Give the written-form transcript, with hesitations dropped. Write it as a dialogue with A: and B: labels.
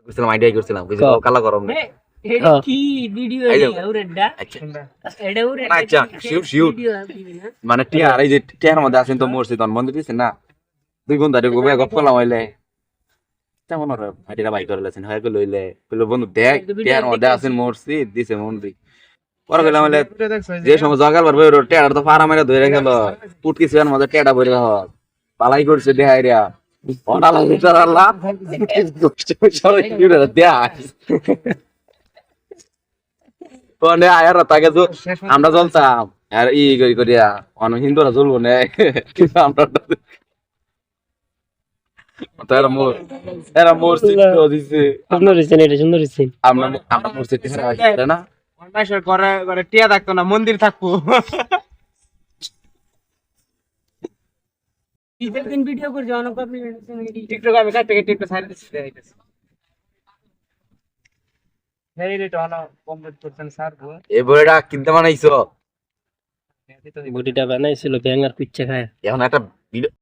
A: বুঝছিলাম idea করছিলাম বুঝছি কালা গরম নেই
B: এটা কি ভিডিও এটা ওরেডা
A: আচ্ছা
B: এটা ওরে
A: না আচ্ছা শিওর মানে টিয়া আর এই যে টিয়ার মধ্যে আছেন তো মরছি তখন বন্ধ দিছে না দুই বন্ধু আরে গোবে গপ করলাম হইলে তেমন আর ভাইটিরা ভাই করে লেছেন হয় লইলে কইলো বন্ধু দেখ টিয়ার মধ্যে আছেন মরছি দিছে মন্দি পরে কইলাম হইলে যে সময় জগাল পারবে টিয়ার তো পাড়া মেরে ধরে গেল পুটকি সিয়ার মধ্যে টিয়াটা বইরে হয় পালাই করছে দেহাইরা ওটা লাগে তার আল্লাহ সরে দেয়া কোনে আয়ার তাকে তো আমরা চলতাম আর ই করি করিয়া অন হিন্দুরা চলবো না কিন্তু আমরা এরা মসজিদ দিছে
B: সুন্দর হইছে এটা সুন্দর হইছে
A: আমরা আমরা মসজিদ না
C: মাইশের ঘরে ঘরে টিয়া থাকতো না মন্দির থাকবো
B: দিন ভিডিও করে যাও না আপনি
C: টিকটক আমি কাট থেকে টিকটক সাইড দিছি দেখাইতেছি হেই রে তো হলো কমপ্লিট করছেন স্যার গো
A: এই বইটা কিনতে বানাইছো
B: বডিটা বানাইছিল ব্যাঙার কুচ্চা খায়
A: এখন একটা ভিডিও